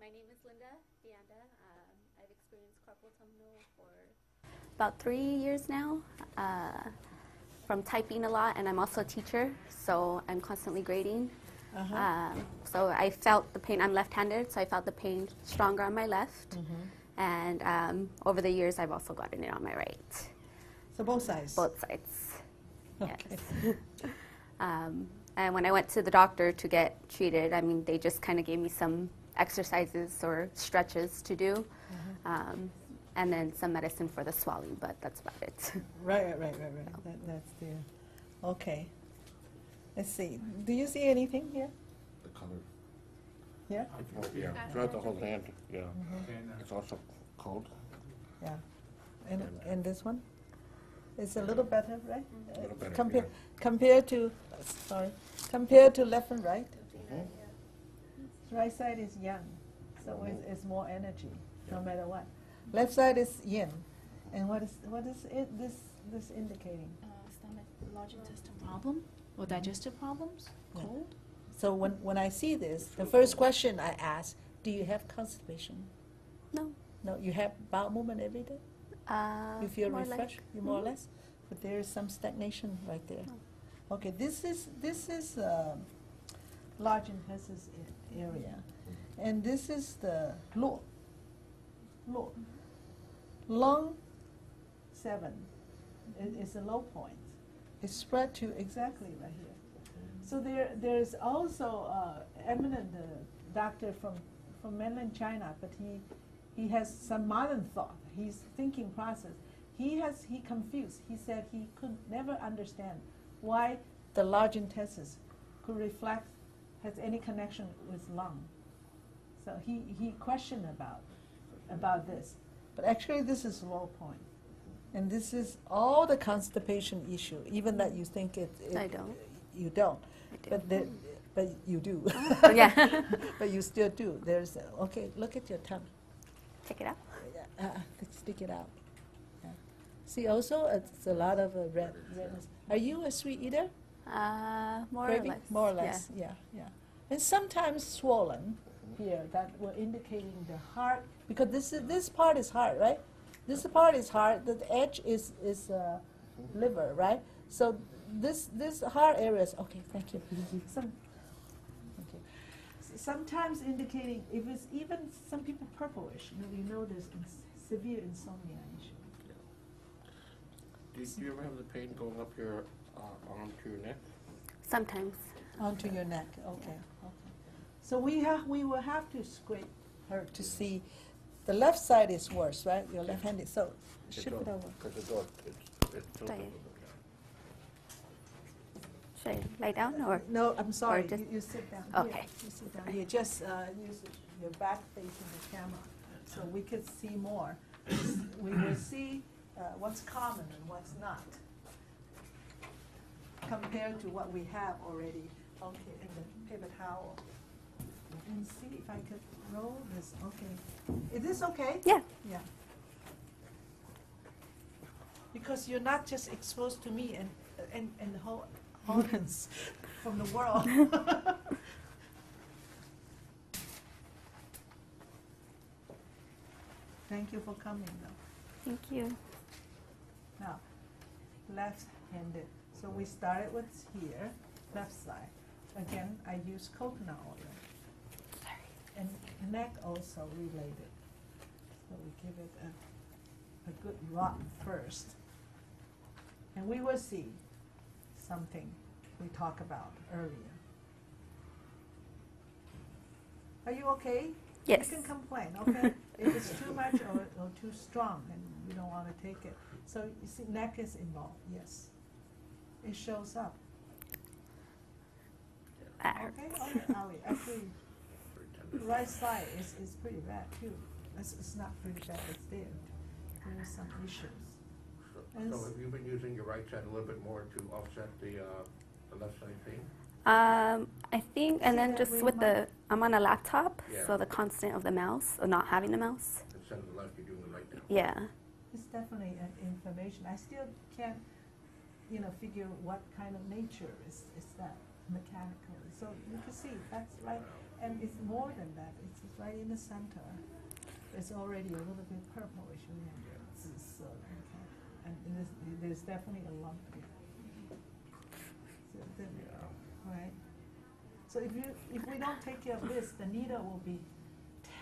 My name is Linda Vianda. I've experienced carpal tunnel for about 3 years now, from typing a lot, and I'm also a teacher, so I'm constantly grading. So I felt the pain. I'm left-handed, so I felt the pain stronger on my left. And over the years, I've also gotten it on my right. So both sides? Both sides. Okay. Yes. And when I went to the doctor to get treated, I mean, they just kind of gave me some exercises or stretches to do, and then some medicine for the swelling, but that's about it. Right. That's there. Okay. Let's see. Do you see anything here? The color. Yeah? Yeah, throughout the whole hand, yeah. It's also cold. Yeah. And this one? It's a little better, right? A little better, Compared to, compared to left and right? Right side is yang, so it's more energy, no matter what. Left side is yin. And what is it this indicating? Stomach, large intestine problem or digestive problems, cold. So when I see this, the first question I ask, do you have constipation? No. No, you have bowel movement every day? You feel more or less. refreshed, you more or less? But there is some stagnation right there. Okay, this is large intestine area, and this is the lung 7 is a low point. It's spread to exactly right here. So there's also eminent doctor from mainland China, but he has some modern thought. His thinking process. He confused. He said he could never understand why the large intestines could reflect, has any connection with lung. So he questioned about this. But actually this is low point. And this is all the constipation issue, even that you think it I don't. You don't. I do. But you do. Yeah. But you still do. There's okay, look at your tongue. Check it out. Stick it out. Yeah. See, also, it's a lot of redness. Are you a sweet eater? More Gravy? or less. More or less, yeah. And sometimes swollen here, that were indicating the heart, because this part is heart, right? This part is heart, the edge is liver, right? So this heart areas, okay, thank you. Sometimes indicating, if it's even some people purplish, you know there's severe insomnia issue. Do you ever have the pain going up your arm to your neck? Sometimes. Onto your neck, okay. So we will have to scrape her to see. The left side is worse, right? Your left-handed. So shift it over. Because it's tilted. Right. Should I lie down or? No, I'm sorry. Or just You sit down. okay. Here. You sit down here. Just use your back facing the camera, so we could see more. We will see what's common and what's not, compared to what we have already. Okay, in the paper towel. And see if I could roll this. Okay. Is this okay? Yeah. Yeah. Because you're not just exposed to me and the whole audience from the world. Thank you for coming, though. Thank you. Now, left-handed. So we started with here, left side. Again, I use coconut oil. And neck also related. So we give it a good rub first. And we will see something we talked about earlier. Are you okay? Yes. You can complain, okay? If it's too much or too strong and you don't want to take it. So you see, neck is involved, yes. It shows up. Okay, Ali, actually, right side is pretty bad too. It's not pretty bad, it's there. There are some issues. So have you been using your right side a little bit more to offset the left side pain? I think, and then just with I'm on a laptop, Yeah. so the constant of the mouse, or not having the mouse. Instead of the left, you're doing the right now. Yeah. It's definitely an information. I still can't, figure what kind of nature is that. Mechanical is So you can see that's right, and it's more than that. It's right in the center. It's already a little bit purplish, remember? So, okay. And there's definitely a lump here. So right. So if we don't take care of this, the needle will be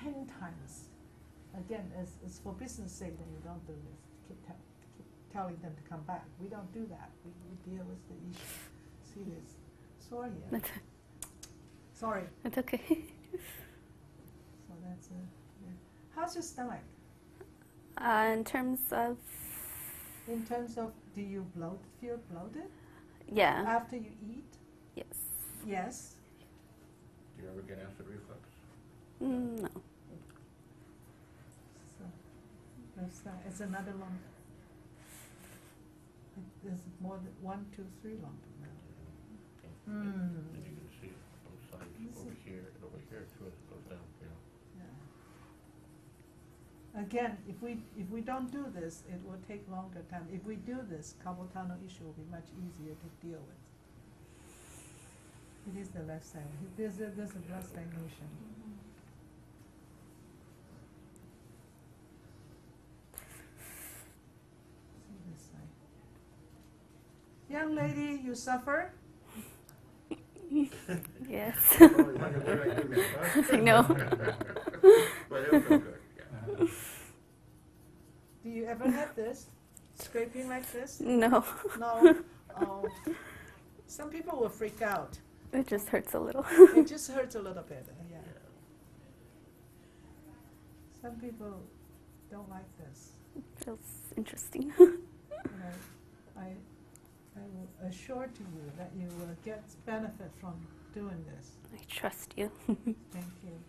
10 times. Again, as for business sake, then you don't do this. Keep telling them to come back. We don't do that. We deal with the issue. See this? Sore here. Sorry. It's okay. So that's yeah. How's your stomach? In terms of, do you feel bloated yeah, after you eat? yes. Yes. Do you ever get acid reflux? No. So it's another lump. There's more than 1, 2, 3 lumps now. And you can see it both sides, over here and over here too, as it goes down. Yeah. Again, if we don't do this, it will take longer time. If we do this, carpal tunnel issue will be much easier to deal with. It is the left side. There's a blood stagnation. See this side. Young lady, you suffer? Yes. Oh, you wonder what I do now, huh? I know. But it'll feel good, yeah. Do you ever have this? Scraping like this? No. No. Oh. Some people will freak out. It just hurts a little. It just hurts a little bit. Yeah. Some people don't like this. Feels interesting. I will assure to you that you will get benefit from doing this. I trust you. Thank you.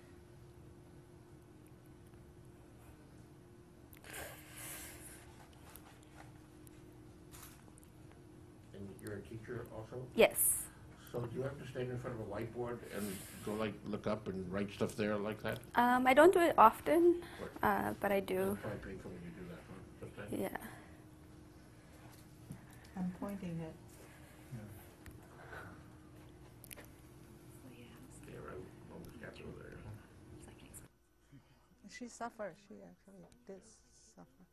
And you're a teacher also? Yes. So do you have to stand in front of a whiteboard and go look up and write stuff there like that? I don't do it often, but I do. You're probably painful when you do that, huh? Sometimes? Yeah. I'm pointing it. Yeah, right, almost got over there. She suffered. She actually did suffer.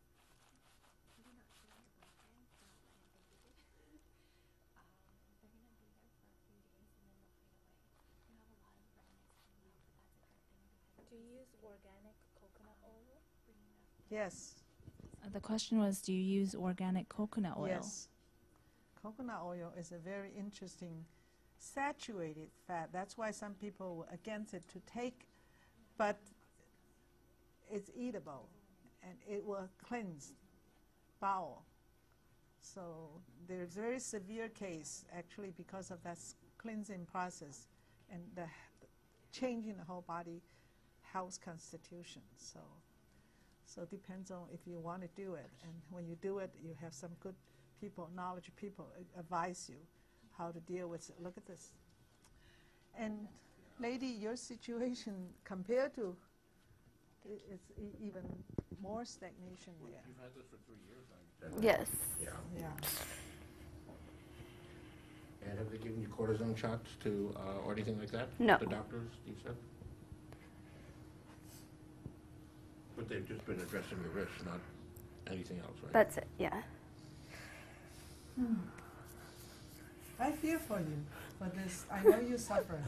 Do you use organic coconut oil? Yes. The question was, do you use organic coconut oil? Yes. Coconut oil is a very interesting saturated fat. That's why some people were against it to take, but it's eatable and it will cleanse bowel. So there's a very severe case actually because of that cleansing process and the changing the whole body health constitution. So it depends on if you want to do it, and when you do it, you have some good people, knowledgeable people advise you how to deal with it. Look at this. And lady, your situation compared to, it's even more stagnation there. You've had this for 3 years now. Yes. Yeah. Yeah. And have they given you cortisone shots to, or anything like that? No. The doctors, you said? But they've just been addressing your wrist, not anything else, right? That's it, yeah. I feel for you for this. I know you suffer,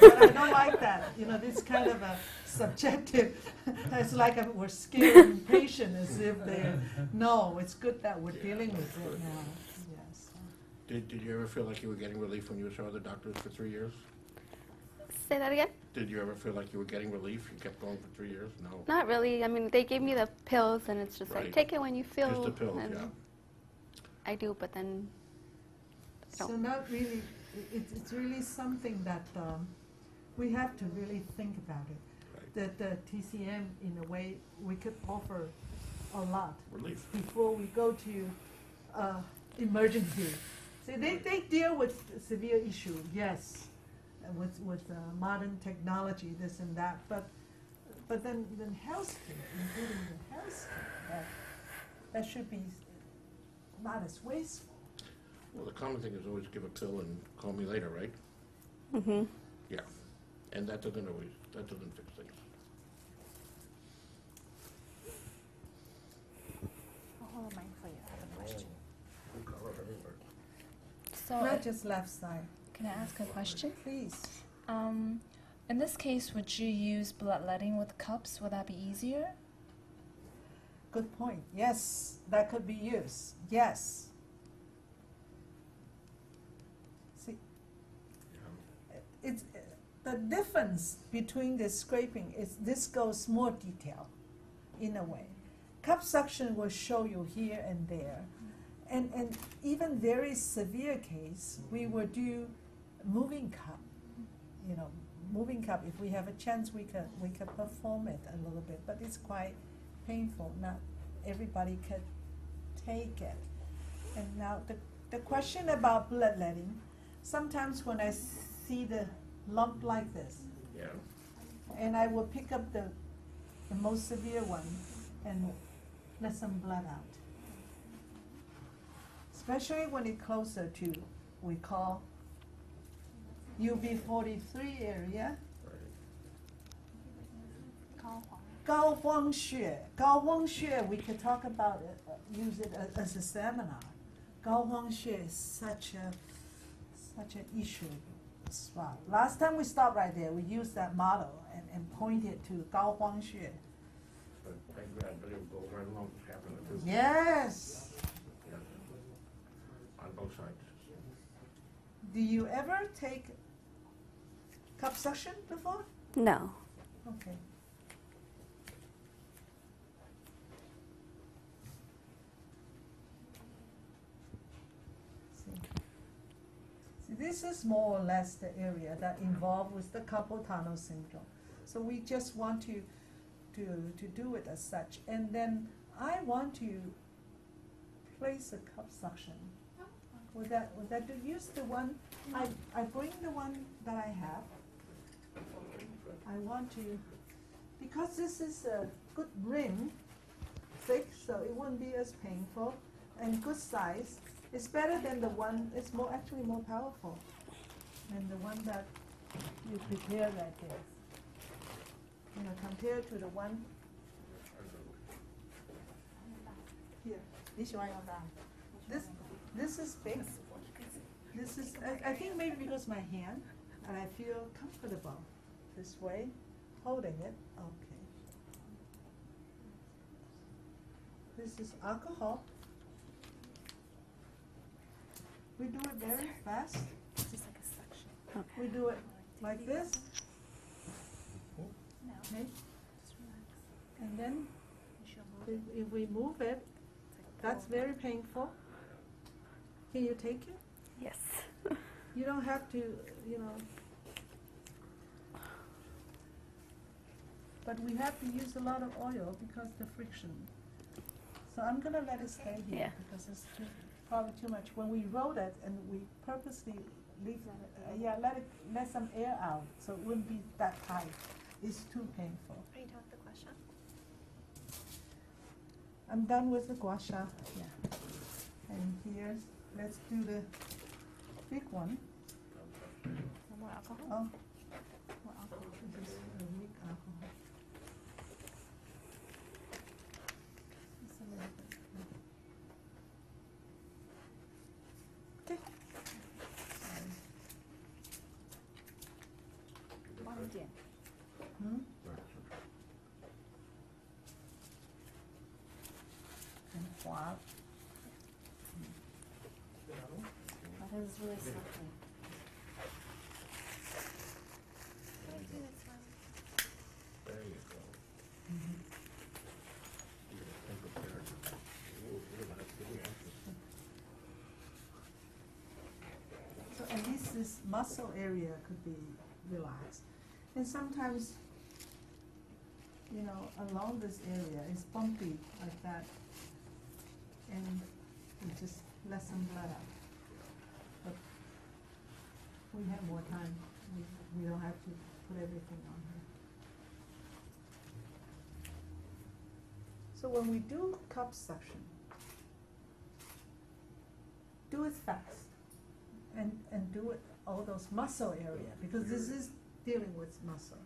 but I don't like that. You know, this kind of a subjective. It's like we're scaring patient as if they. No, it's good that we're dealing with it now. Yes. Did you ever feel like you were getting relief when you saw the doctors for 3 years? Say that again? Did you ever feel like you were getting relief? You kept going for 3 years? No. Not really. I mean, they gave me the pills, and it's just Right. like, take it when you feel. Just the pills, and yeah. I do, but then So not really. It's really something that we have to really think about it. Right. That the TCM, in a way, we could offer a lot Relief. before we go to emergency. See, they deal with severe issue, yes, with modern technology, this and that, but then healthcare, including the healthcare, that should be not as wasteful. Well, the common thing is always give a pill and call me later, right? Mm-hmm. Yeah, and that doesn't fix things. I'll hold the mic for you. I have a question. So, Not just left side. can I ask a question? Please. In this case, would you use bloodletting with cups? Would that be easier? Good point. Yes, that could be used. Yes. See, it's the difference between the scraping is this goes more detail, in a way. Cup suction will show you here and there, and even very severe case, we will do moving cup. You know, moving cup. If we have a chance, we could perform it a little bit, but it's quite painful. Not everybody could take it. And now the question about bloodletting, sometimes when I see the lump like this, Yeah. and I will pick up the most severe one and let some blood out. Especially when it's closer to, we call UB43 area. Gao Huang Xue, we could talk about it, use it as a seminar. Gao Huang Xue is such an issue spot. Last time we stopped right there, we used that model and pointed to Gao Huang Xue. But thank God, but it will go right along what's happening too. Yes. Yeah. On both sides. Do you ever take cup suction before? No. Okay. See, this is more or less the area that involved with the carpal tunnel syndrome. So we just want to do it as such. And then I want to place a cup suction. Would that do? Use the one, I bring the one that I have. I want to, because this is a good rim, thick, so it wouldn't be as painful, and good size. It's better than the one, it's actually more powerful than the one that you prepare like this. You know, compared to the one here. This is big. This is, I think maybe because my hand, and I feel comfortable this way, holding it. Okay. This is alcohol. We do it very fast. It's just like a suction. Okay. We do it like this. No. Okay. Just relax. And then You should move it. if we move it, It's like that's pull. very painful. Can you take it? Yes. You don't have to, you know. But we have to use a lot of oil because the friction. So I'm gonna let it stay here Yeah. because it's probably too much. When we wrote it and we purposely leave, let some air out so it wouldn't be that tight. It's too painful. Are you done with the question? I'm done with the gua sha. Yeah. And here, let's do the big one. No more alcohol? Oh, More alcohol. this is a weak alcohol. Just a little bit. Okay. 帮你点。 Hmm? And 滑. Oh, this is really suffering. There you go. Mhm. You're gonna think of there. We're gonna have to do that. So at least this muscle area could be relaxed. And sometimes, you know, along this area, it's bumpy like that. And we just let some blood out. But we have more time. We don't have to put everything on here. So when we do cup suction, do it fast. and do it all those muscle area, because this is dealing with muscle.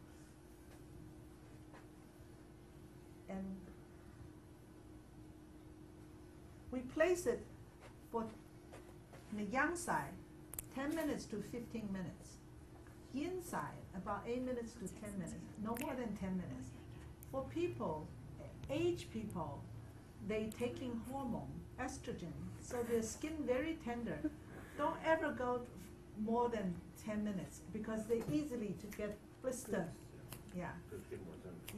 And we place it for the yang side, 10 minutes to 15 minutes. Yin side, about 8 minutes to 10 minutes, no more than 10 minutes. For people, aged people, they taking hormone, estrogen, so their skin very tender. Don't ever go more than 10 minutes because they easily to get blister. Yeah.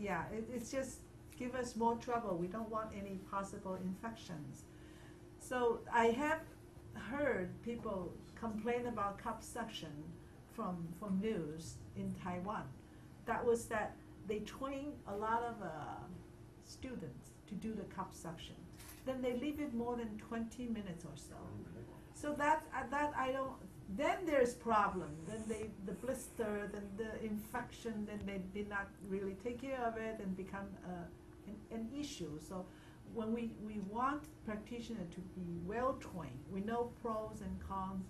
Yeah, it's just give us more trouble. We don't want any possible infections. So I have heard people complain about cup suction from news in Taiwan. That was that they train a lot of students to do the cup suction. Then they leave it more than 20 minutes or so. So that I don't. Then there's problem. Then the blister, then the infection. Then they did not really take care of it and become an issue. So when we want practitioner to be well trained, we know pros and cons,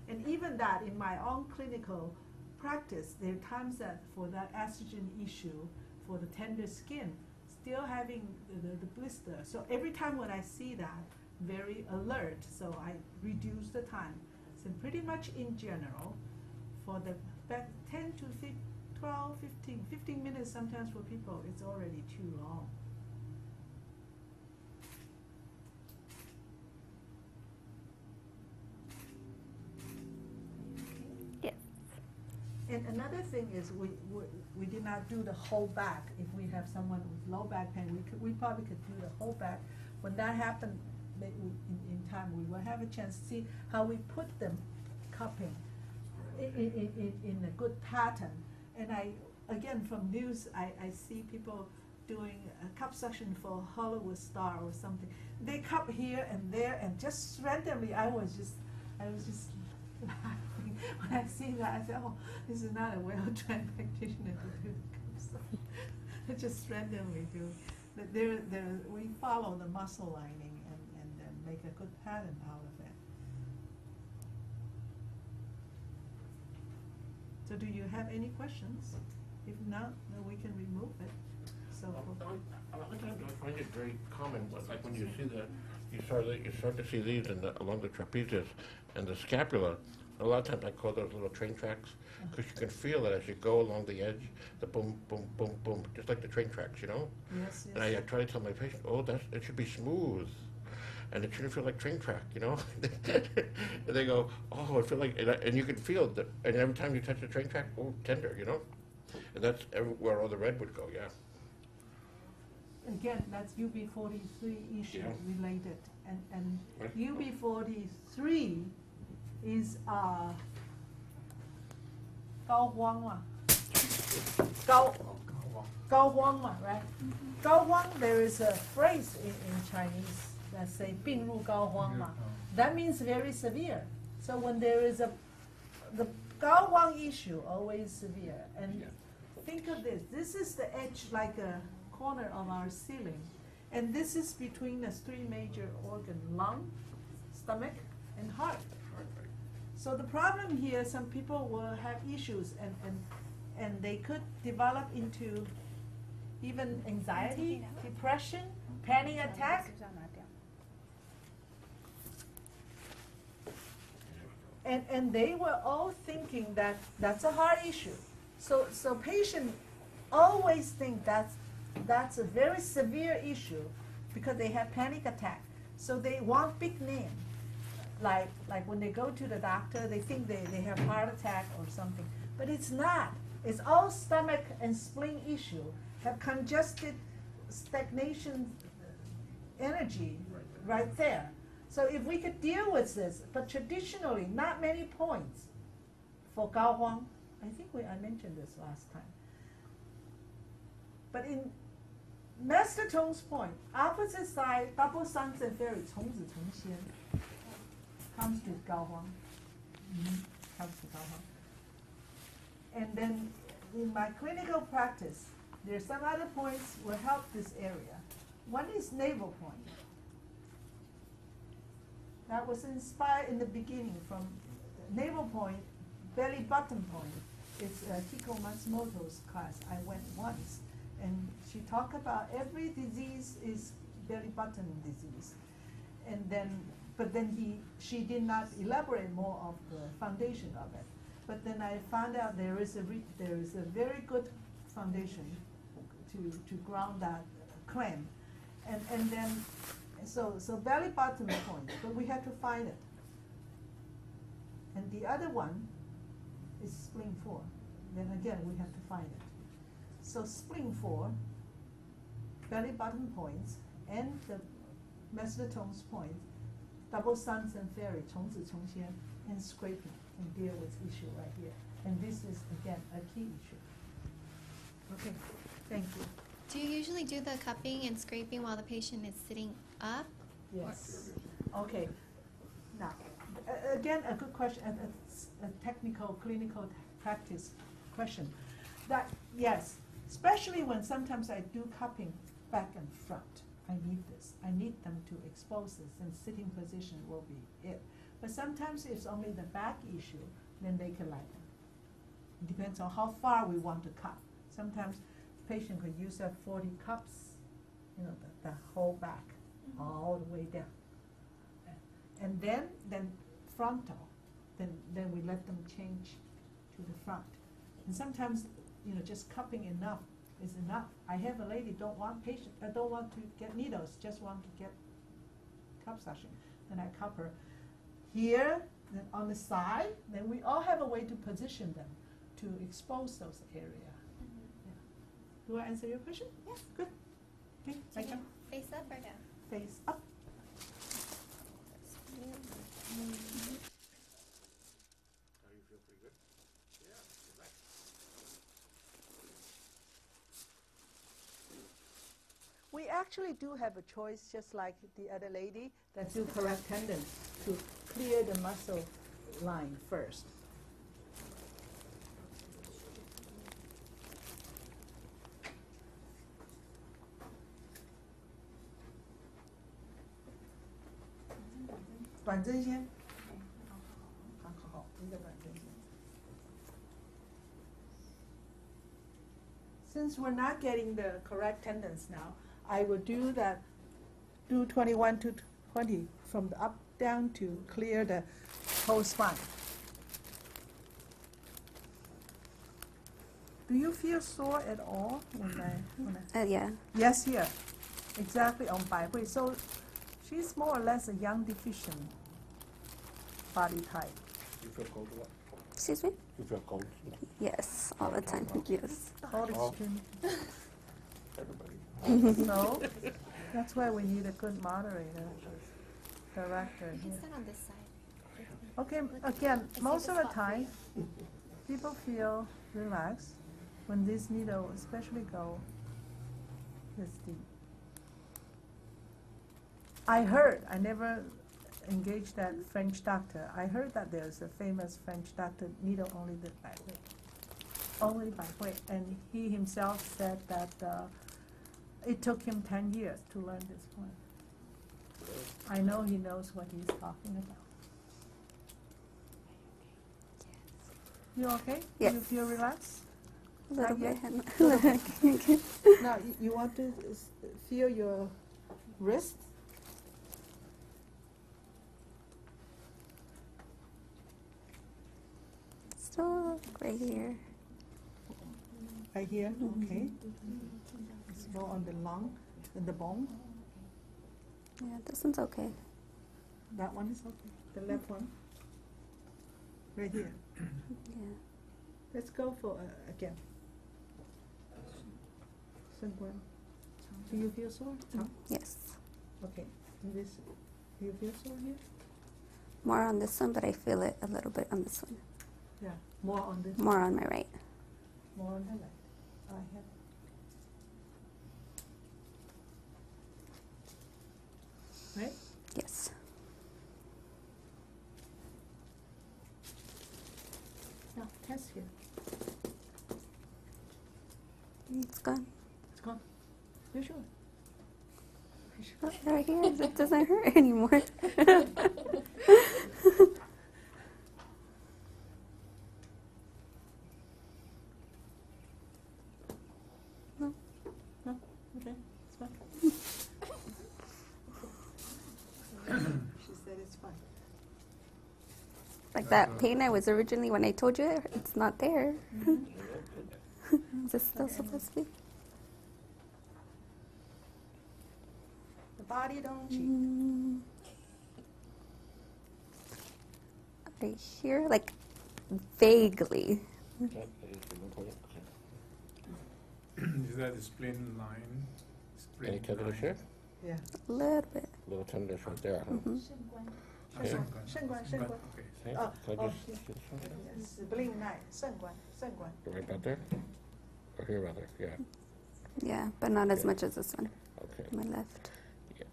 and even that in my own clinical practice, there are times that for that estrogen issue, for the tender skin, still having the blister. So every time when I see that, very alert, so I reduce the time. So pretty much in general, for the 10 to 12, 15 minutes sometimes for people, it's already too long. Yes. And another thing is we did not do the whole back. If we have someone with low back pain, we probably could do the whole back. When that happened, in time we will have a chance to see how we put them cupping in a good pattern. And again from news I see people doing a cup suction for Hollywood star or something. They cup here and there, and just randomly I was just laughing when I see that. I said, oh, this is not a well-trained practitioner to do the cup suction. Just randomly do. But we follow the muscle lining and then make a good pattern out of it. So do you have any questions? If not, then we can remove it. So I find it very common, like when you see you start to see these along the trapezius and the scapula. A lot of times I call those little train tracks, because you can feel it as you go along the edge, the boom, boom, boom, boom, just like the train tracks, you know? yes, And I try to tell my patient, oh, it should be smooth. And it shouldn't feel like train track, you know? And they go, oh, I feel like, and you can feel that, and every time you touch the train track, oh, tender, you know? And that's where all the red would go, yeah. again, that's UB43 issue Yeah. related, and Right. UB43 is 高荒嘛，高荒嘛, right? 高荒, there is a phrase in Chinese that say 病入膏肓嘛. That means very severe. So when there is the 膏肓 issue, always severe. And Yeah. think of this. This is the edge like a corner of our ceiling. And this is between the three major organs, lung, stomach, and heart. So the problem here, some people will have issues and they could develop into even anxiety, depression, panic attack. And they were all thinking that that's a heart issue. So patient always think that's a very severe issue because they have panic attack. So they want big name. Like when they go to the doctor, they think they have heart attack or something. But it's not. It's all stomach and spleen issue, have congested stagnation energy right there. So if we could deal with this, but traditionally not many points for Gao Huang. I think I mentioned this last time. But in Master Tung's point, opposite side, double sons and fairy, 从子成仙, comes to Gao Huang. Comes to Gao Huang. And then in my clinical practice, there's some other points will help this area. One is navel point. That was inspired in the beginning from navel point, belly button point. It's Kiko Matsumoto's class. I went once, and she talked about every disease is belly button disease, and then she did not elaborate more of the foundation of it. But then I found out there is a very good foundation to ground that claim, and then so belly button point, but we had to find it. And the other one is spleen 4. Then again we have to find it. So spleen 4, belly button points, and the mesotones point, double suns and fairy, 虫子虫仙, and scraping, and deal with issue right here. And this is again a key issue. Okay, thank you. Do you usually do the cupping and scraping while the patient is sitting up? Yes. Okay. Now, again, a good question, a technical, clinical practice question. That, yes, especially when sometimes I do cupping back and front. I need this. I need them to expose this, and sitting position will be it. But sometimes it's only the back issue, then they can lie down. It depends on how far we want to cup. Sometimes patient could use that 40 cups, you know, the whole back, all the way down. And then frontal, then we let them change to the front. And sometimes, you know, just cupping enough is enough. I have a lady don't want to get needles, just want to get cup suction. Then I cup her here, then on the side. Then we all have a way to position them to expose those areas. Do I answer your question? Yes. Good. Okay, thank you. Face up or down? Face up. You feel pretty good? Yeah, relax. We actually do have a choice, just like the other lady, that do correct tendons to clear the muscle line first. Since we're not getting the correct tendons now, I will do 21 to 20 from the up down to clear the whole spine. Do you feel sore at all when I Yeah. Yes, here. Exactly on Bai Hui. So she's more or less a young deficient body type. You feel cold a lot? Excuse me? You feel cold? Yes, all the time. Yes. Cold Oh. extreme. Everybody. So that's why we need a good moderator, director You can here. sit on this side. Okay, again, most of the time, people feel relaxed when this needle especially go this deep. I heard, I never engaged that French doctor. I heard that there's a famous French doctor, needle only did Bai Hui. Only Bai Hui. And he himself said that it took him 10 years to learn this point. I know he knows what he's talking about. You okay? Yes. You feel relaxed? A little Not bit. yet? Now, you want to feel your wrist? Still right here. Right here, okay. It's more on the lung, and the bone. Yeah, this one's okay. That one is okay. The left one. Right here. Yeah. Let's go for again. Sengguan. Do you feel sore? No? Yes. Okay. Do you feel sore here? More on this one, but I feel it a little bit on this one. Yeah. More on this. More on my right. More on the left. I have. Right? Yes. Now, test here. It's gone. It's gone. You sure? Oh, right here. It doesn't hurt anymore. Like that pain I was originally, when I told you, it's not there. Is it still supposed to be? The body don't cheat. Right here, like vaguely. Okay, okay. Is that the spleen line? Any tenderness here? Yeah. A little bit. Little tenderness right there, huh? Okay. 肾管，肾管。 Okay. Okay, Oh, can I oh, just get this one? spleen line，肾管，肾管。 Right about there? Or here about there? Yeah. Yeah, but not as much as this one. Okay. My left. Yeah.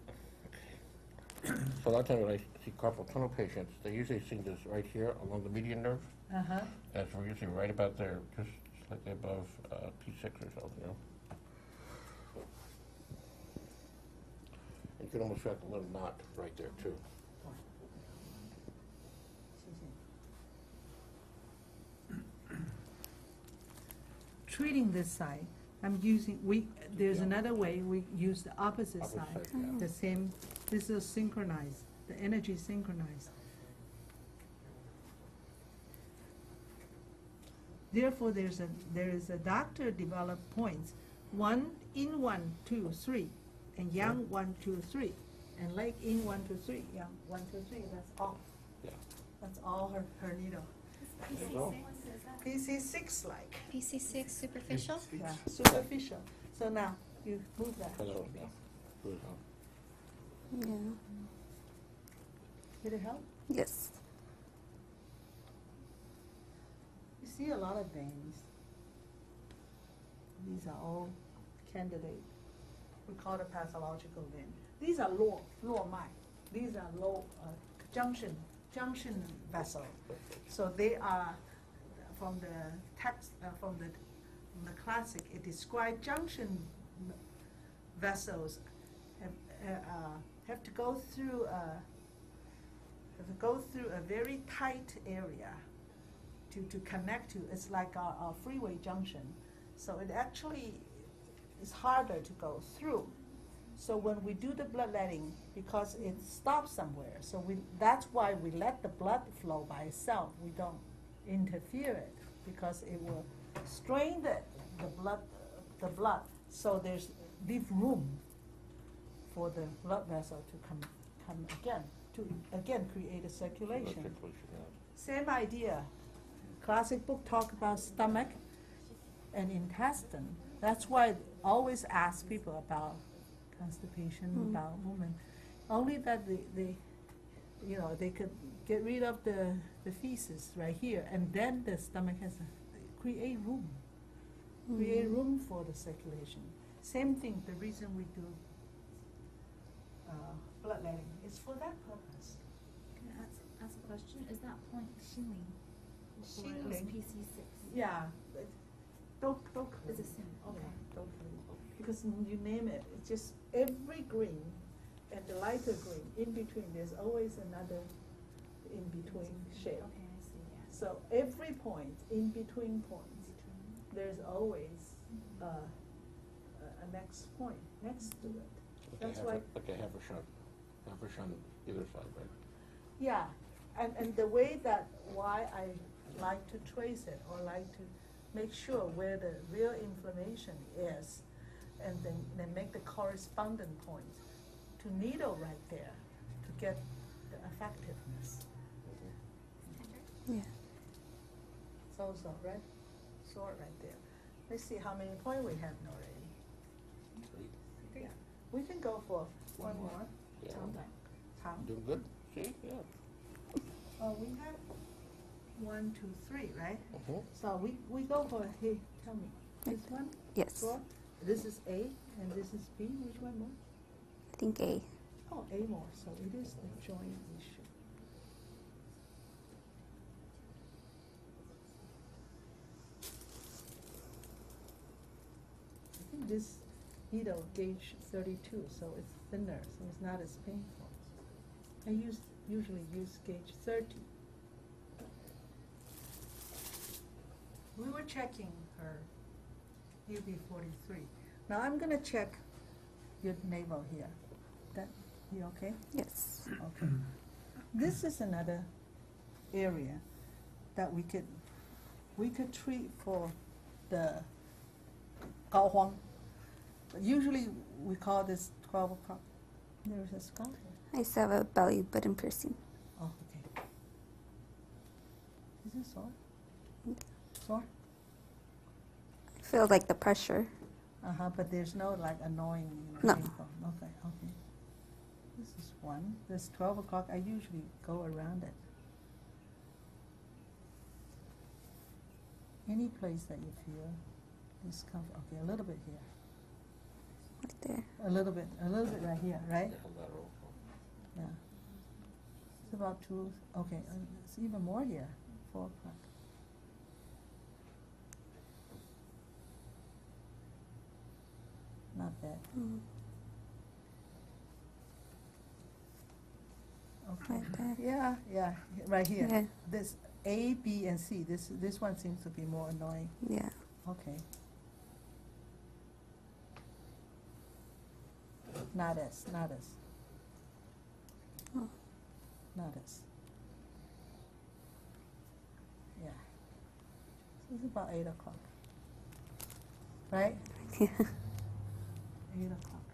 Okay. So a lot of times when I see carpal tunnel patients, they usually see this right here along the median nerve. Uh-huh. That's we're usually right about there, just slightly above P6 or so, you know. You can almost feel like a little knot right there too. Treating this side, there's another way, we use the opposite Opposite side. side, yeah. The same, this is synchronized, the energy synchronized. Therefore, there is a doctor developed points, in 1, 2, 3, and yang 1, 2, 3, and leg in 1, 2, 3, yang 1, 2, 3, that's all. Yeah. That's all her needle. There you go. PC6 like. PC6 superficial? Yeah, superficial. So now, you move that. Turn it over now. Good, huh? Yeah. Did it help? Yes. You see a lot of veins. These are all candidate. We call it pathological vein. These are lower mind. These are low junction vessel. So they are from the text from the classic. It describes junction vessels have to go through a very tight area to connect to. It's like a freeway junction. So it actually is harder to go through. So when we do the bloodletting, because it stops somewhere, so that's why we let the blood flow by itself. We don't interfere it because it will strain the blood. So there's leave room for the blood vessel to come again to create a circulation. Circulation, yeah. Same idea. Classic book talk about stomach and intestine. That's why I always ask people about constipation, about women. Only that they could get rid of the feces right here, and then the stomach has to create room. Create room for the circulation. Same thing, the reason we do bloodletting is for that purpose. Can I ask a question? Is that point Xinling? Xinling? PC6. Yeah, but don't It's the same. Okay. don't because you name it, it's just every green and the lighter green in between. There's always another in between shade. Okay, I see. Yeah. So every point, in between points, there's always a next point next to it. That's why. Like a half a on either side, right? Yeah, and the way that why I like to trace it or like to make sure where the real inflammation is, and then make the correspondent point to needle right there to get the effectiveness. Yeah. It's also red sword right there. Let's see how many points we have already. Yeah, we can go for one more. Yeah. Tang. Doing good? See? Yeah. Oh, we have 1, 2, 3, right? Mhm. So we go for, hey, tell me, this one? Yes. Four? This is A, and this is B, which one more? I think A. Oh, A more, so it is the joint issue. I think this needle gauge 32, so it's thinner, so it's not as painful. I usually use gauge 30. We were checking her UB43. Now I'm gonna check your navel here. That, you okay? Yes. Okay. This is another area that we could treat for the 膏肓. But usually we call this 12 o'clock. There's a scar here. I used to have a belly button piercing. Oh, okay. Is it sore? Sore? I feel like the pressure. But there's no like annoying. No. Painful. Okay. This is one. This 12 o'clock, I usually go around it. Any place that you feel discomfort. Okay, a little bit here. Right there. A little bit right here, right? Yeah. It's about 2, okay, it's even more here, 4 o'clock. Not bad. Okay. Right there. Yeah, right here. Yeah. This A, B, and C, this one seems to be more annoying. Yeah. Okay. Not as. Oh. Not as. Yeah. So it's about 8 o'clock. Right? Yeah. 8 o'clock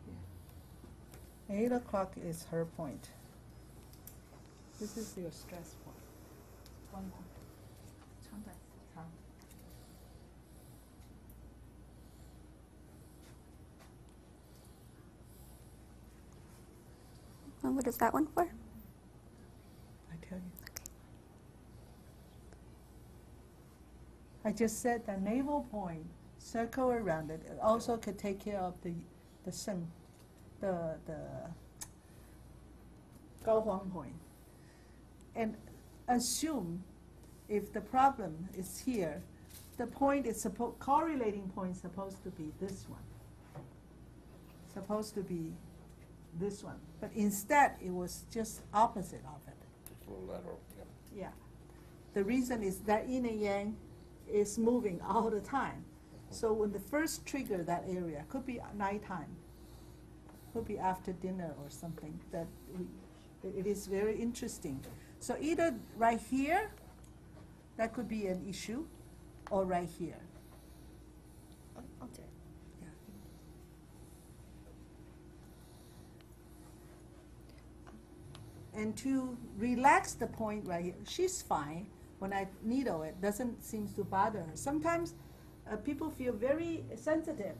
here. 8 o'clock is her point. This is your stress point. One more. 长短. And what is that one for? I tell you. I just said the navel point, circle around it. It also could take care of the sim, the 膏肓 point. And assume if the problem is here, the point is correlating point is supposed to be this one. Supposed to be this one. But instead it was just opposite of it. Just a little lateral, yeah. Yeah. The reason is that yin and yang is moving all the time. So when the first trigger that area, could be nighttime, could be after dinner or something, that it is very interesting. So either right here, that could be an issue, or right here. I'll do it. Yeah. And to relax the point right here, she's fine. When I needle it, doesn't seem to bother her. Sometimes people feel very sensitive,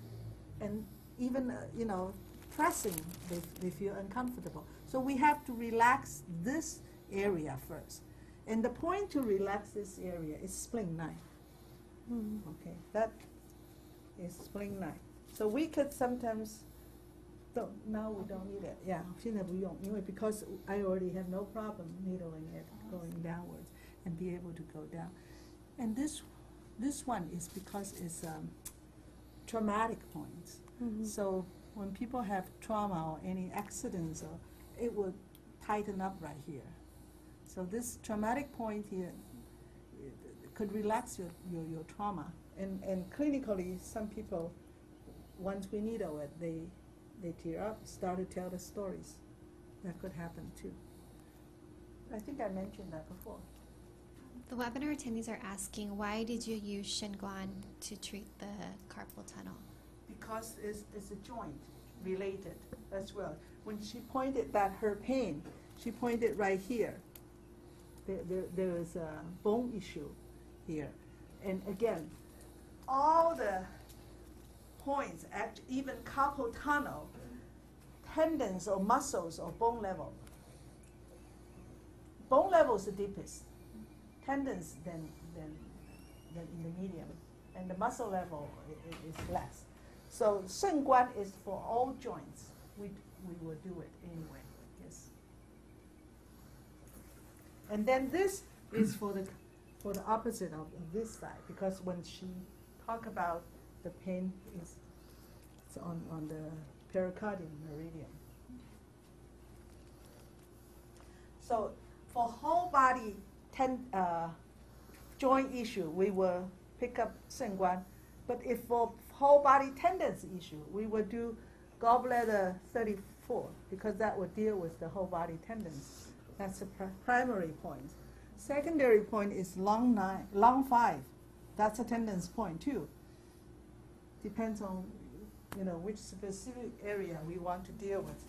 and even pressing, they feel uncomfortable. So we have to relax this area first. And the point to relax this area is spling 9. Okay, that is spling 9. So we could sometimes, now we don't need it. Yeah, 现在不用，因为 because I already have no problem needling it going downwards and be able to go down. And this one is because it's traumatic points. So when people have trauma or any accidents, it would tighten up right here. So this traumatic point here could relax your trauma. And clinically, some people, once we needle it, they tear up, start to tell the stories. That could happen too. I think I mentioned that before. The webinar attendees are asking, why did you use Shenguan to treat the carpal tunnel? Because it's a joint related as well. When she pointed that her pain, she pointed right here. There is a bone issue here. And again, all the points, even carpal tunnel, tendons or muscles or bone level. Bone level is the deepest. Tendons then in the medium. And the muscle level is less. So Shenguan is for all joints. We will do it anyway. Yes. And then this is for the opposite of this side, because when she talk about the pain, it's on the pericardium meridian. So for whole body joint issue, we will pick up Shenguan. But if for whole body tendons issue, we will do gallbladder 34, because that will deal with the whole body tendons. That's the primary point. Secondary point is long 9, long 5. That's a tendons point too. Depends on, which specific area we want to deal with.